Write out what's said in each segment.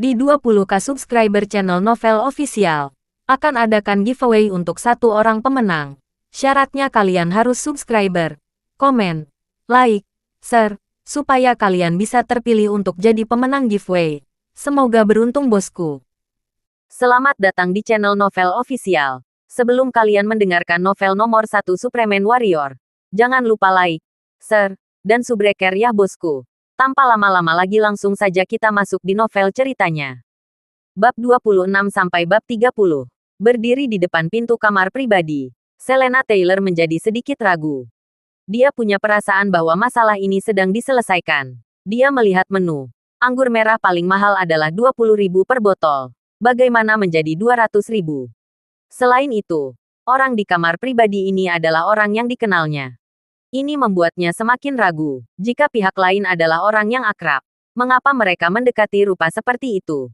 Di 20k subscriber channel Novel Official, akan adakan giveaway untuk satu orang pemenang. Syaratnya kalian harus subscriber, komen, like, share, supaya kalian bisa terpilih untuk jadi pemenang giveaway. Semoga beruntung bosku. Selamat datang di channel Novel Official. Sebelum kalian mendengarkan novel nomor 1 Superman Warrior, jangan lupa like, share, dan subrek ya bosku. Tanpa lama-lama lagi langsung saja kita masuk di novel ceritanya. Bab 26 sampai bab 30. Berdiri di depan pintu kamar pribadi, Selena Taylor menjadi sedikit ragu. Dia punya perasaan bahwa masalah ini sedang diselesaikan. Dia melihat menu. Anggur merah paling mahal adalah 20.000 per botol. Bagaimana menjadi 200.000? Selain itu, orang di kamar pribadi ini adalah orang yang dikenalnya. Ini membuatnya semakin ragu. Jika pihak lain adalah orang yang akrab, mengapa mereka mendekati rupa seperti itu?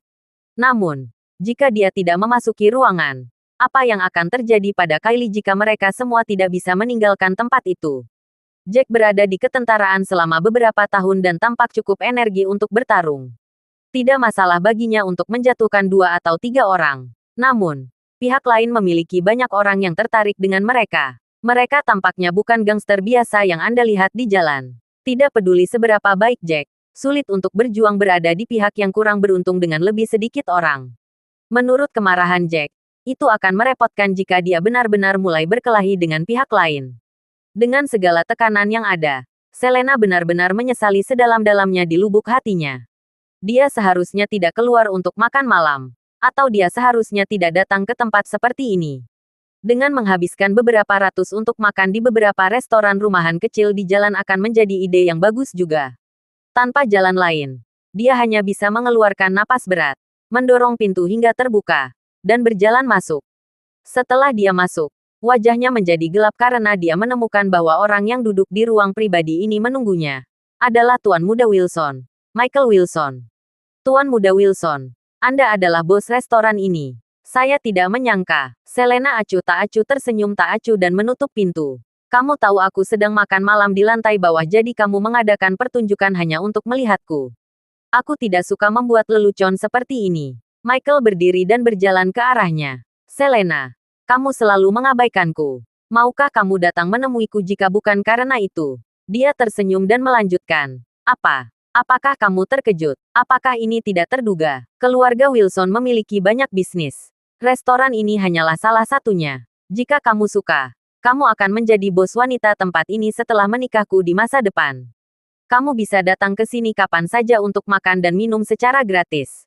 Namun, jika dia tidak memasuki ruangan, apa yang akan terjadi pada Kylie jika mereka semua tidak bisa meninggalkan tempat itu? Jack berada di ketentaraan selama beberapa tahun dan tampak cukup energi untuk bertarung. Tidak masalah baginya untuk menjatuhkan 2 atau 3 orang. Namun, pihak lain memiliki banyak orang yang tertarik dengan mereka. Mereka tampaknya bukan gangster biasa yang Anda lihat di jalan. Tidak peduli seberapa baik Jack, sulit untuk berjuang berada di pihak yang kurang beruntung dengan lebih sedikit orang. Menurut kemarahan Jack, itu akan merepotkan jika dia benar-benar mulai berkelahi dengan pihak lain. Dengan segala tekanan yang ada, Selena benar-benar menyesali sedalam-dalamnya di lubuk hatinya. Dia seharusnya tidak keluar untuk makan malam, atau dia seharusnya tidak datang ke tempat seperti ini. Dengan menghabiskan beberapa ratus untuk makan di beberapa restoran rumahan kecil di jalan akan menjadi ide yang bagus juga. Tanpa jalan lain, dia hanya bisa mengeluarkan napas berat, mendorong pintu hingga terbuka, dan berjalan masuk. Setelah dia masuk, wajahnya menjadi gelap karena dia menemukan bahwa orang yang duduk di ruang pribadi ini menunggunya adalah Tuan Muda Wilson, Michael Wilson. Tuan Muda Wilson, Anda adalah bos restoran ini. Saya tidak menyangka. Selena acuh tak acuh tersenyum tak acuh dan menutup pintu. Kamu tahu aku sedang makan malam di lantai bawah jadi kamu mengadakan pertunjukan hanya untuk melihatku. Aku tidak suka membuat lelucon seperti ini. Michael berdiri dan berjalan ke arahnya. Selena, kamu selalu mengabaikanku. Maukah kamu datang menemuiku jika bukan karena itu? Dia tersenyum dan melanjutkan. Apa? Apakah kamu terkejut? Apakah ini tidak terduga? Keluarga Wilson memiliki banyak bisnis. Restoran ini hanyalah salah satunya. Jika kamu suka, kamu akan menjadi bos wanita tempat ini setelah menikahku di masa depan. Kamu bisa datang ke sini kapan saja untuk makan dan minum secara gratis.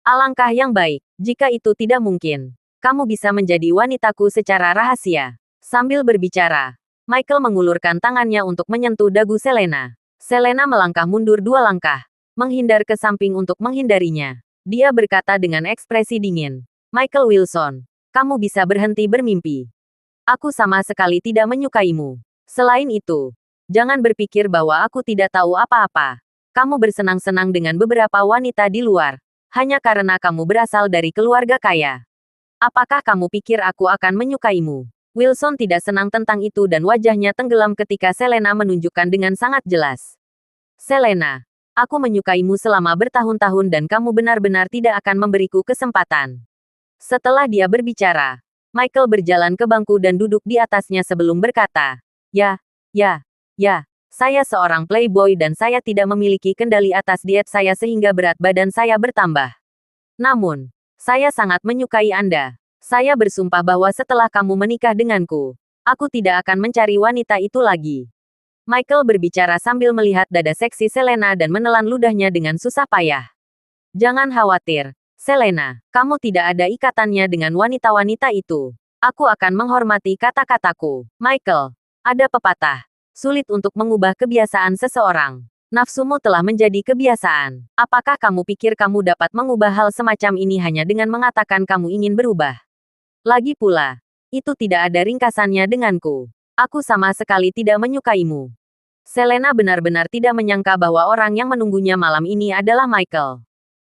Alangkah yang baik, jika itu tidak mungkin. Kamu bisa menjadi wanitaku secara rahasia. Sambil berbicara, Michael mengulurkan tangannya untuk menyentuh dagu Selena. Selena melangkah mundur 2 langkah, menghindar ke samping untuk menghindarinya. Dia berkata dengan ekspresi dingin. Michael Wilson, kamu bisa berhenti bermimpi. Aku sama sekali tidak menyukaimu. Selain itu, jangan berpikir bahwa aku tidak tahu apa-apa. Kamu bersenang-senang dengan beberapa wanita di luar, hanya karena kamu berasal dari keluarga kaya. Apakah kamu pikir aku akan menyukaimu? Wilson tidak senang tentang itu dan wajahnya tenggelam ketika Selena menunjukkan dengan sangat jelas. Selena, aku menyukaimu selama bertahun-tahun dan kamu benar-benar tidak akan memberiku kesempatan. Setelah dia berbicara, Michael berjalan ke bangku dan duduk di atasnya sebelum berkata, Ya, saya seorang playboy dan saya tidak memiliki kendali atas diet saya sehingga berat badan saya bertambah. Namun, saya sangat menyukai Anda. Saya bersumpah bahwa setelah kamu menikah denganku, aku tidak akan mencari wanita itu lagi. Michael berbicara sambil melihat dada seksi Selena dan menelan ludahnya dengan susah payah. Jangan khawatir. Selena, kamu tidak ada ikatannya dengan wanita-wanita itu. Aku akan menghormati kata-kataku. Michael, ada pepatah. Sulit untuk mengubah kebiasaan seseorang. Nafsumu telah menjadi kebiasaan. Apakah kamu pikir kamu dapat mengubah hal semacam ini hanya dengan mengatakan kamu ingin berubah? Lagi pula, itu tidak ada ringkasannya denganku. Aku sama sekali tidak menyukaimu. Selena benar-benar tidak menyangka bahwa orang yang menunggunya malam ini adalah Michael.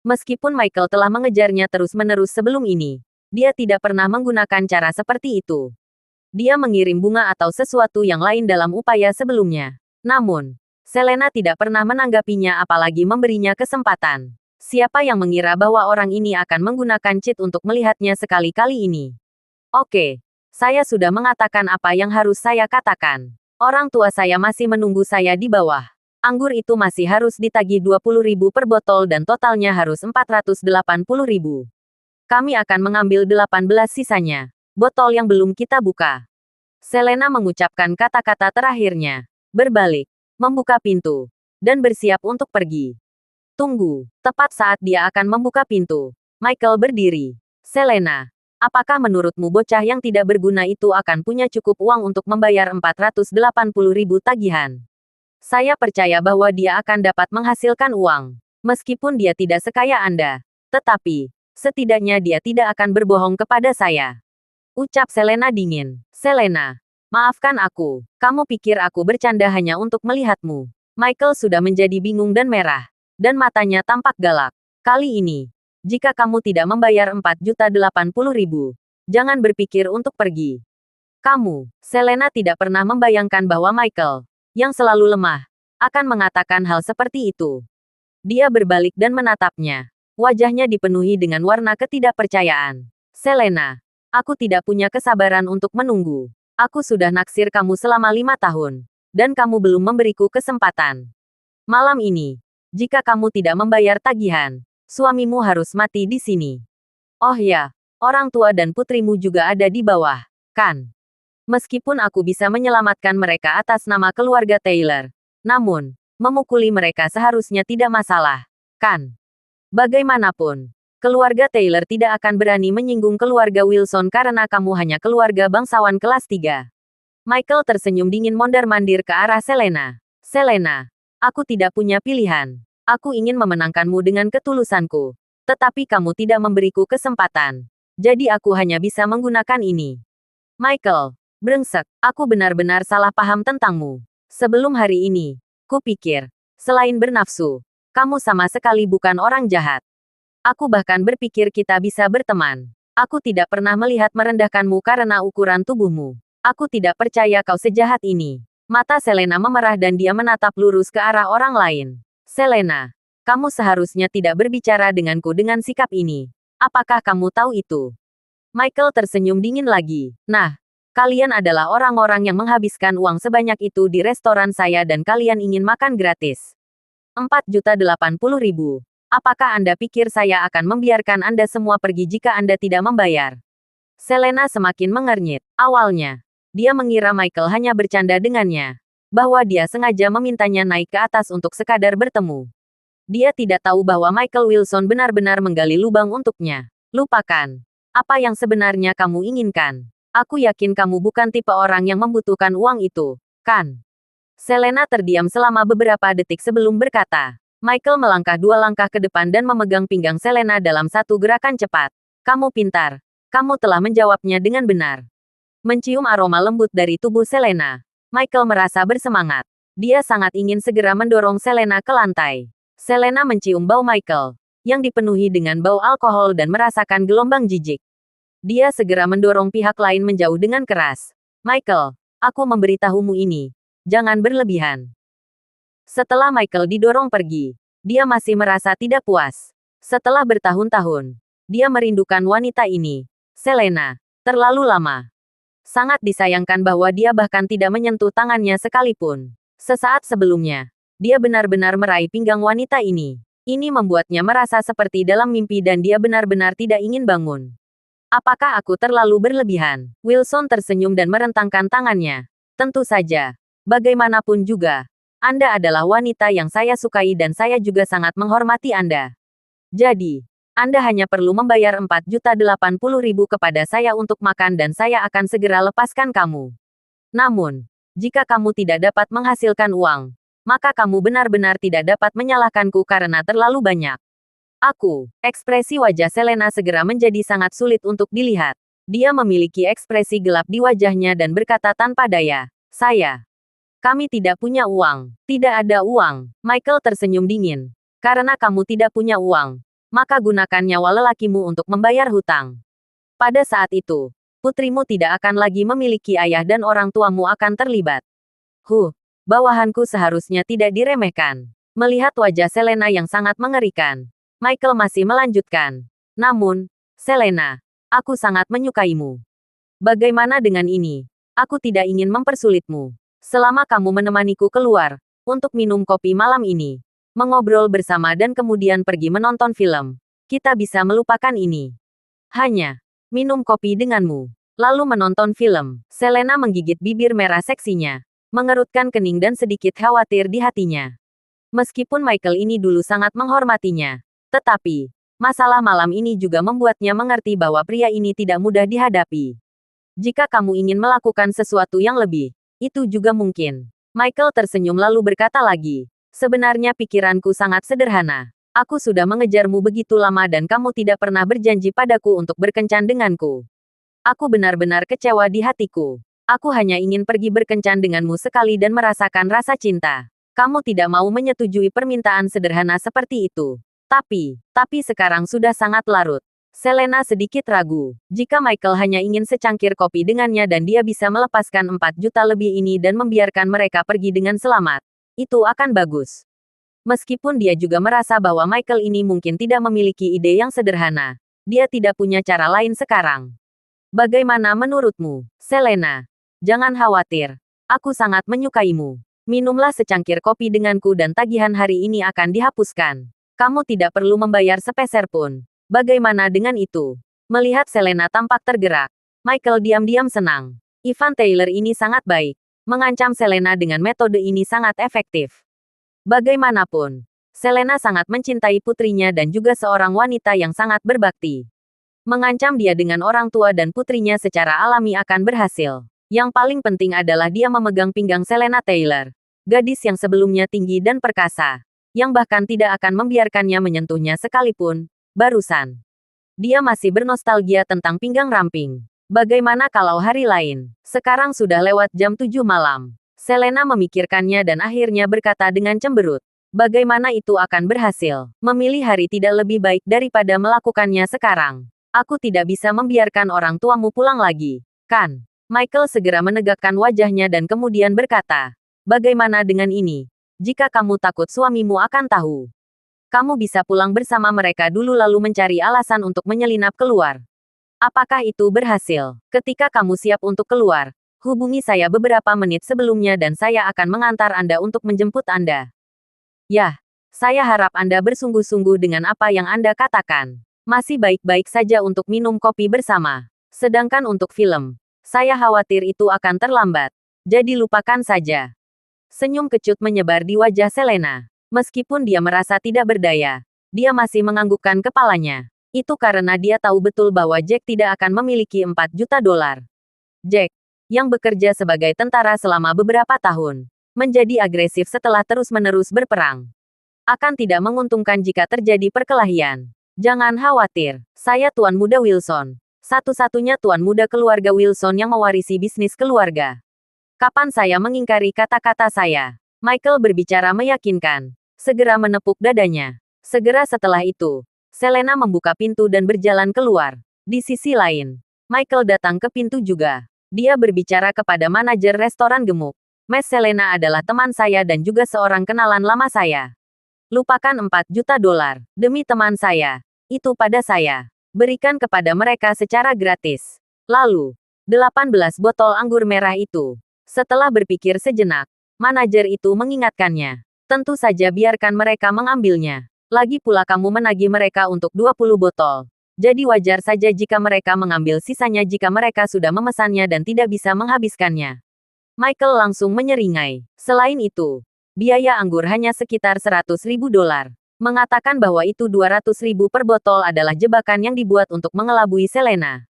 Meskipun Michael telah mengejarnya terus-menerus sebelum ini, dia tidak pernah menggunakan cara seperti itu. Dia mengirim bunga atau sesuatu yang lain dalam upaya sebelumnya. Namun, Selena tidak pernah menanggapinya apalagi memberinya kesempatan. Siapa yang mengira bahwa orang ini akan menggunakan cheat untuk melihatnya sekali-kali ini? Oke, saya sudah mengatakan apa yang harus saya katakan. Orang tua saya masih menunggu saya di bawah. Anggur itu masih harus ditagih 20.000 per botol dan totalnya harus 480.000. Kami akan mengambil 18 sisanya. Botol yang belum kita buka. Selena mengucapkan kata-kata terakhirnya. Berbalik, membuka pintu, dan bersiap untuk pergi. Tunggu, tepat saat dia akan membuka pintu, Michael berdiri. Selena, apakah menurutmu bocah yang tidak berguna itu akan punya cukup uang untuk membayar 480.000 tagihan? Saya percaya bahwa dia akan dapat menghasilkan uang. Meskipun dia tidak sekaya Anda. Tetapi, setidaknya dia tidak akan berbohong kepada saya. Ucap Selena dingin. Selena, maafkan aku. Kamu pikir aku bercanda hanya untuk melihatmu. Michael sudah menjadi bingung dan merah. Dan matanya tampak galak. Kali ini, jika kamu tidak membayar 4.080.000, jangan berpikir untuk pergi. Kamu, Selena tidak pernah membayangkan bahwa Michael, yang selalu lemah, akan mengatakan hal seperti itu. Dia berbalik dan menatapnya. Wajahnya dipenuhi dengan warna ketidakpercayaan. Selena, aku tidak punya kesabaran untuk menunggu. Aku sudah naksir kamu selama 5 tahun. Dan kamu belum memberiku kesempatan. Malam ini, jika kamu tidak membayar tagihan, suamimu harus mati di sini. Oh ya, orang tua dan putrimu juga ada di bawah, kan? Meskipun aku bisa menyelamatkan mereka atas nama keluarga Taylor, namun, memukuli mereka seharusnya tidak masalah, kan? Bagaimanapun, keluarga Taylor tidak akan berani menyinggung keluarga Wilson karena kamu hanya keluarga bangsawan kelas 3. Michael tersenyum dingin mondar-mandir ke arah Selena. Selena, aku tidak punya pilihan. Aku ingin memenangkanmu dengan ketulusanku. Tetapi kamu tidak memberiku kesempatan. Jadi aku hanya bisa menggunakan ini. Michael, brengsek, aku benar-benar salah paham tentangmu. Sebelum hari ini, kupikir, selain bernafsu, kamu sama sekali bukan orang jahat. Aku bahkan berpikir kita bisa berteman. Aku tidak pernah melihat merendahkanmu karena ukuran tubuhmu. Aku tidak percaya kau sejahat ini. Mata Selena memerah dan dia menatap lurus ke arah orang lain. Selena, kamu seharusnya tidak berbicara denganku dengan sikap ini. Apakah kamu tahu itu? Michael tersenyum dingin lagi. Nah, kalian adalah orang-orang yang menghabiskan uang sebanyak itu di restoran saya dan kalian ingin makan gratis. 4.080.000. Apakah Anda pikir saya akan membiarkan Anda semua pergi jika Anda tidak membayar? Selena semakin mengernyit. Awalnya, dia mengira Michael hanya bercanda dengannya. Bahwa dia sengaja memintanya naik ke atas untuk sekadar bertemu. Dia tidak tahu bahwa Michael Wilson benar-benar menggali lubang untuknya. Lupakan. Apa yang sebenarnya kamu inginkan? Aku yakin kamu bukan tipe orang yang membutuhkan uang itu, kan? Selena terdiam selama beberapa detik sebelum berkata. Michael melangkah 2 langkah ke depan dan memegang pinggang Selena dalam satu gerakan cepat. Kamu pintar. Kamu telah menjawabnya dengan benar. Mencium aroma lembut dari tubuh Selena, Michael merasa bersemangat. Dia sangat ingin segera mendorong Selena ke lantai. Selena mencium bau Michael, yang dipenuhi dengan bau alkohol dan merasakan gelombang jijik. Dia segera mendorong pihak lain menjauh dengan keras. Michael, aku memberitahumu ini. Jangan berlebihan. Setelah Michael didorong pergi, dia masih merasa tidak puas. Setelah bertahun-tahun, dia merindukan wanita ini. Selena, terlalu lama. Sangat disayangkan bahwa dia bahkan tidak menyentuh tangannya sekalipun. Sesaat sebelumnya, dia benar-benar meraih pinggang wanita ini. Ini membuatnya merasa seperti dalam mimpi dan dia benar-benar tidak ingin bangun. Apakah aku terlalu berlebihan? Wilson tersenyum dan merentangkan tangannya. Tentu saja. Bagaimanapun juga, Anda adalah wanita yang saya sukai dan saya juga sangat menghormati Anda. Jadi, Anda hanya perlu membayar 4.080.000 kepada saya untuk makan dan saya akan segera lepaskan kamu. Namun, jika kamu tidak dapat menghasilkan uang, maka kamu benar-benar tidak dapat menyalahkanku karena terlalu banyak. Ekspresi wajah Selena segera menjadi sangat sulit untuk dilihat. Dia memiliki ekspresi gelap di wajahnya dan berkata tanpa daya, kami tidak punya uang. Tidak ada uang. Michael tersenyum dingin. Karena kamu tidak punya uang, maka gunakan nyawa lelakimu untuk membayar hutang. Pada saat itu, putrimu tidak akan lagi memiliki ayah dan orang tuamu akan terlibat. Bawahanku seharusnya tidak diremehkan. Melihat wajah Selena yang sangat mengerikan, Michael masih melanjutkan. Namun, Selena, aku sangat menyukaimu. Bagaimana dengan ini? Aku tidak ingin mempersulitmu. Selama kamu menemaniku keluar, untuk minum kopi malam ini, mengobrol bersama dan kemudian pergi menonton film, kita bisa melupakan ini. Hanya, minum kopi denganmu. Lalu menonton film. Selena menggigit bibir merah seksinya, mengerutkan kening dan sedikit khawatir di hatinya. Meskipun Michael ini dulu sangat menghormatinya, tetapi, masalah malam ini juga membuatnya mengerti bahwa pria ini tidak mudah dihadapi. Jika kamu ingin melakukan sesuatu yang lebih, itu juga mungkin. Michael tersenyum lalu berkata lagi, sebenarnya pikiranku sangat sederhana. Aku sudah mengejarmu begitu lama dan kamu tidak pernah berjanji padaku untuk berkencan denganku. Aku benar-benar kecewa di hatiku. Aku hanya ingin pergi berkencan denganmu sekali dan merasakan rasa cinta. Kamu tidak mau menyetujui permintaan sederhana seperti itu. Tapi sekarang sudah sangat larut. Selena sedikit ragu. Jika Michael hanya ingin secangkir kopi dengannya dan dia bisa melepaskan 4 juta lebih ini dan membiarkan mereka pergi dengan selamat, itu akan bagus. Meskipun dia juga merasa bahwa Michael ini mungkin tidak memiliki ide yang sederhana, dia tidak punya cara lain sekarang. Bagaimana menurutmu, Selena? Jangan khawatir. Aku sangat menyukaimu. Minumlah secangkir kopi denganku dan tagihan hari ini akan dihapuskan. Kamu tidak perlu membayar sepeser pun. Bagaimana dengan itu? Melihat Selena tampak tergerak, Michael diam-diam senang. Ivan Taylor ini sangat baik. Mengancam Selena dengan metode ini sangat efektif. Bagaimanapun, Selena sangat mencintai putrinya dan juga seorang wanita yang sangat berbakti. Mengancam dia dengan orang tua dan putrinya secara alami akan berhasil. Yang paling penting adalah dia memegang pinggang Selena Taylor, gadis yang sebelumnya tinggi dan perkasa, yang bahkan tidak akan membiarkannya menyentuhnya sekalipun. Barusan, dia masih bernostalgia tentang pinggang ramping. Bagaimana kalau hari lain? Sekarang sudah lewat jam 7 malam. Selena memikirkannya dan akhirnya berkata dengan cemberut. Bagaimana itu akan berhasil? Memilih hari tidak lebih baik daripada melakukannya sekarang. Aku tidak bisa membiarkan orang tuamu pulang lagi, kan? Michael segera menegakkan wajahnya dan kemudian berkata, bagaimana dengan ini? Jika kamu takut suamimu akan tahu, kamu bisa pulang bersama mereka dulu lalu mencari alasan untuk menyelinap keluar. Apakah itu berhasil? Ketika kamu siap untuk keluar, hubungi saya beberapa menit sebelumnya dan saya akan mengantar Anda untuk menjemput Anda. Yah, saya harap Anda bersungguh-sungguh dengan apa yang Anda katakan. Masih baik-baik saja untuk minum kopi bersama. Sedangkan untuk film, saya khawatir itu akan terlambat. Jadi lupakan saja. Senyum kecut menyebar di wajah Selena. Meskipun dia merasa tidak berdaya, dia masih menganggukkan kepalanya. Itu karena dia tahu betul bahwa Jack tidak akan memiliki 4 juta dolar. Jack, yang bekerja sebagai tentara selama beberapa tahun, menjadi agresif setelah terus-menerus berperang, akan tidak menguntungkan jika terjadi perkelahian. Jangan khawatir, saya Tuan Muda Wilson. Satu-satunya Tuan Muda keluarga Wilson yang mewarisi bisnis keluarga. Kapan saya mengingkari kata-kata saya? Michael berbicara meyakinkan. Segera menepuk dadanya. Segera setelah itu, Selena membuka pintu dan berjalan keluar. Di sisi lain, Michael datang ke pintu juga. Dia berbicara kepada manajer restoran gemuk. Mas Selena adalah teman saya dan juga seorang kenalan lama saya. Lupakan 4 juta dolar, demi teman saya. Itu pada saya. Berikan kepada mereka secara gratis. Lalu, 18 botol anggur merah itu. Setelah berpikir sejenak, manajer itu mengingatkannya. Tentu saja biarkan mereka mengambilnya. Lagi pula kamu menagih mereka untuk 20 botol. Jadi wajar saja jika mereka mengambil sisanya jika mereka sudah memesannya dan tidak bisa menghabiskannya. Michael langsung menyeringai. Selain itu, biaya anggur hanya sekitar 100.000 dolar. Mengatakan bahwa itu 200.000 per botol adalah jebakan yang dibuat untuk mengelabui Selena.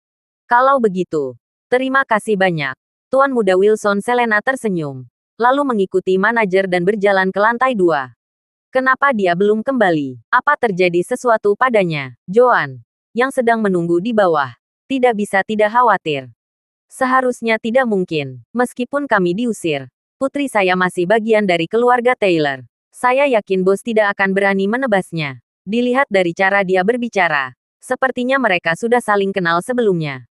Kalau begitu, terima kasih banyak. Tuan Muda Wilson. Selena tersenyum. Lalu mengikuti manajer dan berjalan ke lantai 2. Kenapa dia belum kembali? Apa terjadi sesuatu padanya? Joan, yang sedang menunggu di bawah, tidak bisa tidak khawatir. Seharusnya tidak mungkin. Meskipun kami diusir, putri saya masih bagian dari keluarga Taylor. Saya yakin bos tidak akan berani menebasnya. Dilihat dari cara dia berbicara, sepertinya mereka sudah saling kenal sebelumnya.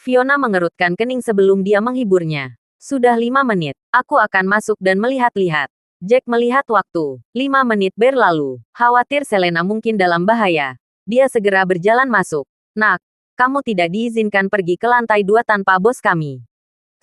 Fiona mengerutkan kening sebelum dia menghiburnya. Sudah 5 menit, aku akan masuk dan melihat-lihat. Jack melihat waktu. 5 menit berlalu. Khawatir Selena mungkin dalam bahaya. Dia segera berjalan masuk. Nak, kamu tidak diizinkan pergi ke lantai 2 tanpa bos kami.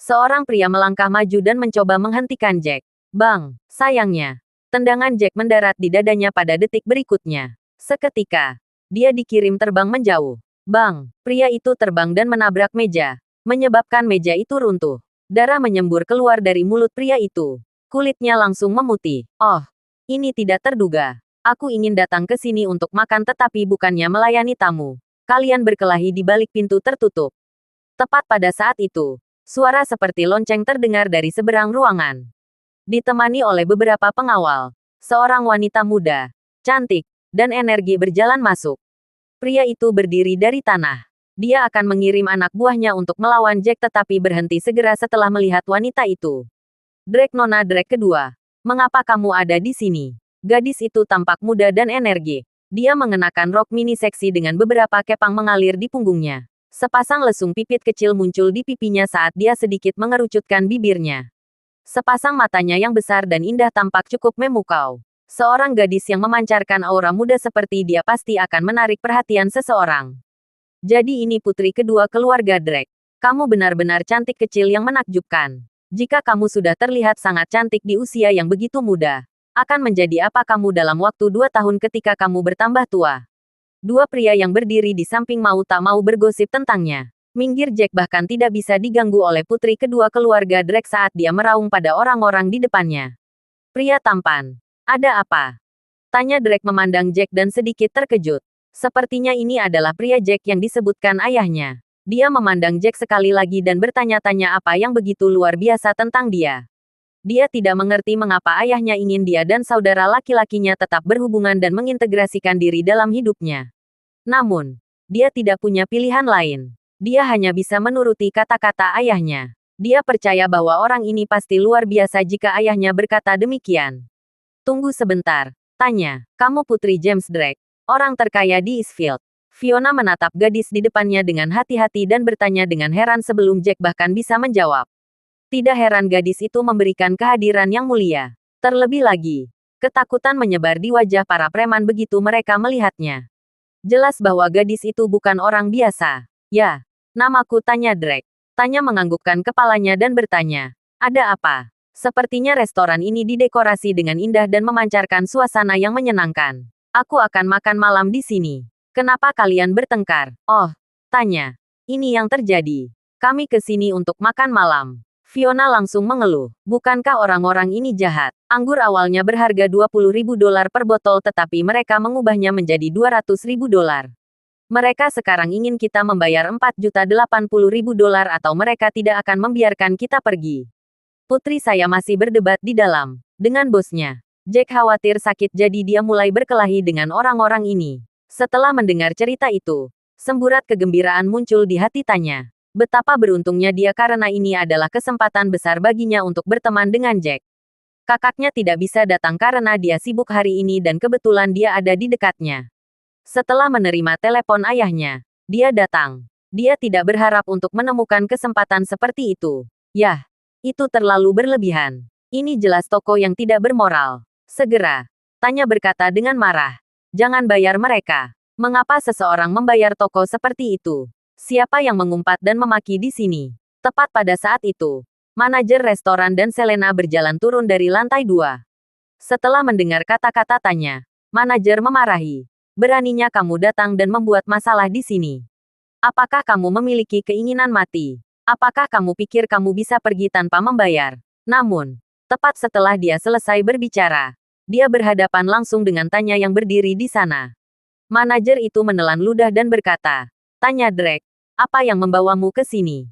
Seorang pria melangkah maju dan mencoba menghentikan Jack. Bang, sayangnya. Tendangan Jack mendarat di dadanya pada detik berikutnya. Seketika, dia dikirim terbang menjauh. Bang, pria itu terbang dan menabrak meja, menyebabkan meja itu runtuh. Darah menyembur keluar dari mulut pria itu. Kulitnya langsung memutih. Oh, ini tidak terduga. Aku ingin datang ke sini untuk makan tetapi bukannya melayani tamu. Kalian berkelahi di balik pintu tertutup. Tepat pada saat itu, suara seperti lonceng terdengar dari seberang ruangan. Ditemani oleh beberapa pengawal, seorang wanita muda, cantik, dan energi berjalan masuk. Pria itu berdiri dari tanah. Dia akan mengirim anak buahnya untuk melawan Jack tetapi berhenti segera setelah melihat wanita itu. Drake Nona Drake kedua. Mengapa kamu ada di sini? Gadis itu tampak muda dan energi. Dia mengenakan rok mini seksi dengan beberapa kepang mengalir di punggungnya. Sepasang lesung pipit kecil muncul di pipinya saat dia sedikit mengerucutkan bibirnya. Sepasang matanya yang besar dan indah tampak cukup memukau. Seorang gadis yang memancarkan aura muda seperti dia pasti akan menarik perhatian seseorang. Jadi ini putri kedua keluarga Drake. Kamu benar-benar cantik kecil yang menakjubkan. Jika kamu sudah terlihat sangat cantik di usia yang begitu muda, akan menjadi apa kamu dalam waktu 2 tahun ketika kamu bertambah tua? Dua pria yang berdiri di samping mau tak mau bergosip tentangnya. Minggir Jack bahkan tidak bisa diganggu oleh putri kedua keluarga Drake saat dia meraung pada orang-orang di depannya. Pria tampan. Ada apa? Tanya Drake memandang Jack dan sedikit terkejut. Sepertinya ini adalah pria Jack yang disebutkan ayahnya. Dia memandang Jack sekali lagi dan bertanya-tanya apa yang begitu luar biasa tentang dia. Dia tidak mengerti mengapa ayahnya ingin dia dan saudara laki-lakinya tetap berhubungan dan mengintegrasikan diri dalam hidupnya. Namun, dia tidak punya pilihan lain. Dia hanya bisa menuruti kata-kata ayahnya. Dia percaya bahwa orang ini pasti luar biasa jika ayahnya berkata demikian. Tunggu sebentar, tanya, kamu putri James Drake, orang terkaya di Eastfield. Fiona menatap gadis di depannya dengan hati-hati dan bertanya dengan heran sebelum Jack bahkan bisa menjawab. Tidak heran gadis itu memberikan kehadiran yang mulia. Terlebih lagi, ketakutan menyebar di wajah para preman begitu mereka melihatnya. Jelas bahwa gadis itu bukan orang biasa. Ya, namaku, tanya Drake. Tanya menganggukkan kepalanya dan bertanya, ada apa? Sepertinya restoran ini didekorasi dengan indah dan memancarkan suasana yang menyenangkan. Aku akan makan malam di sini. Kenapa kalian bertengkar? Oh, tanya. Ini yang terjadi. Kami ke sini untuk makan malam. Fiona langsung mengeluh. Bukankah orang-orang ini jahat? Anggur awalnya berharga $20.000 per botol tetapi mereka mengubahnya menjadi $200.000. Mereka sekarang ingin kita membayar $4.080.000 atau mereka tidak akan membiarkan kita pergi. Putri saya masih berdebat di dalam dengan bosnya. Jack khawatir sakit jadi dia mulai berkelahi dengan orang-orang ini. Setelah mendengar cerita itu, semburat kegembiraan muncul di hati Tanya. Betapa beruntungnya dia karena ini adalah kesempatan besar baginya untuk berteman dengan Jack. Kakaknya tidak bisa datang karena dia sibuk hari ini dan kebetulan dia ada di dekatnya. Setelah menerima telepon ayahnya, dia datang. Dia tidak berharap untuk menemukan kesempatan seperti itu. Yah, itu terlalu berlebihan. Ini jelas toko yang tidak bermoral. Segera, Tanya berkata dengan marah. Jangan bayar mereka. Mengapa seseorang membayar toko seperti itu? Siapa yang mengumpat dan memaki di sini? Tepat pada saat itu, manajer restoran dan Selena berjalan turun dari lantai 2. Setelah mendengar kata-kata Tanya, manajer memarahi. Beraninya kamu datang dan membuat masalah di sini. Apakah kamu memiliki keinginan mati? Apakah kamu pikir kamu bisa pergi tanpa membayar? Namun, tepat setelah dia selesai berbicara, dia berhadapan langsung dengan Tanya yang berdiri di sana. Manajer itu menelan ludah dan berkata, Tanya Drake, apa yang membawamu ke sini?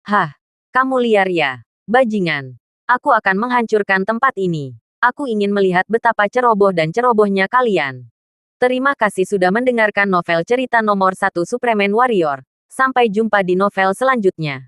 Hah, kamu liar ya, bajingan. Aku akan menghancurkan tempat ini. Aku ingin melihat betapa ceroboh dan cerobohnya kalian. Terima kasih sudah mendengarkan novel cerita nomor 1 Superman Warrior. Sampai jumpa di novel selanjutnya.